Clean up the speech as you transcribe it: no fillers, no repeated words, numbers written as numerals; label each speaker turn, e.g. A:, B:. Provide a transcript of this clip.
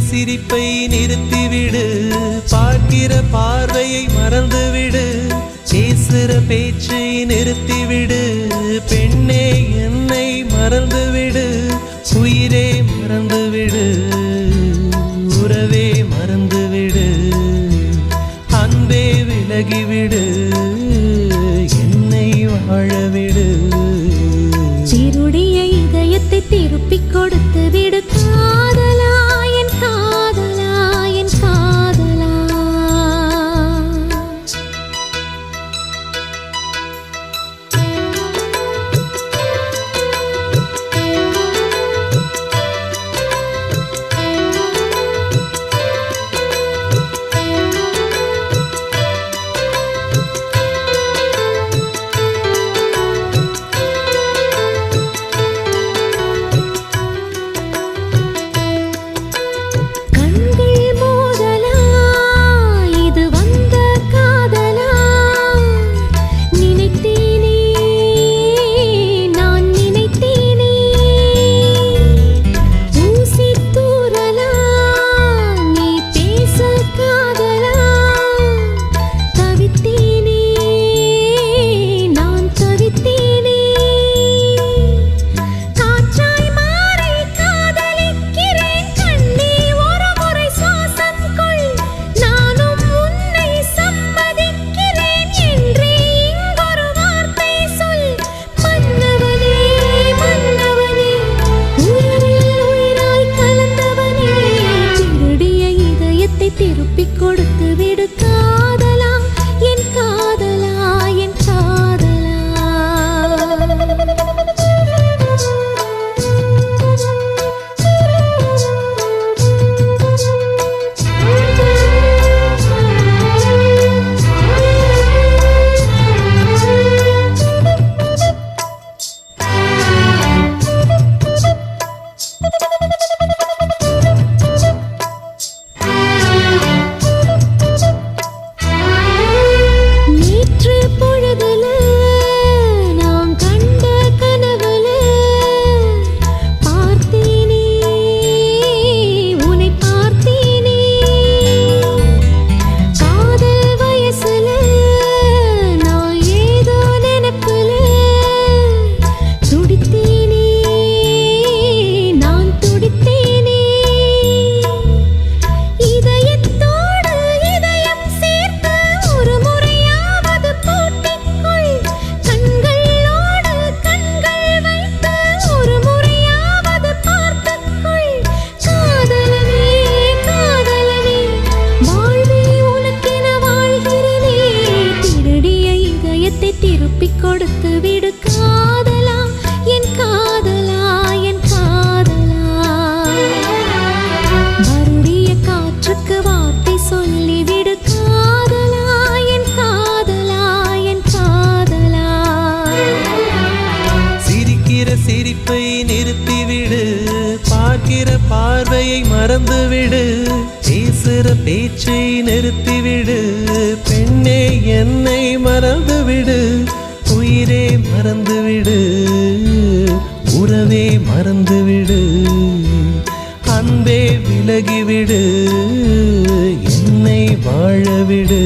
A: சிரிப்பை நிறுத்திவிடு, பார்க்கிற பார்வையை மறந்துவிடு, பேசுற பேச்சை நிறுத்திவிடு, பெண்ணே என்னை மறந்துவிடு, உயிரே மறந்துவிடு, உறவே மறந்துவிடு, அன்பே விலகிவிடு, என்னை வாழவிடு.
B: சிறுடைய இதயத்தை திருப்பிக் கொடுத்து விடு காதலா, என் காதலா, என் காதலா. திருப்பிக் கொடுத்து விடு காதலா, என் காதலா, என் காதலா. திருப்பிக் கொடுத்து விடு காதலா, என் காதலா, என் காதலா. வருடிய காற்றுக்கு வார்த்தை சொல்லிவிடு காதலா, என் காதலா, என் காதலா.
A: சிரிக்கிற சிரிப்பை நிறுத்திவிடு, பார்க்கிற பார்வையை மறந்துவிடு, பேசுற பேச்சை நிறுத்திவிடு, பெண்ணே என்னை மறந்துவிடு, உயிரே மறந்துவிடு, உறவே மறந்துவிடு, அன்பே விலகிவிடு, என்னை வாழவிடு.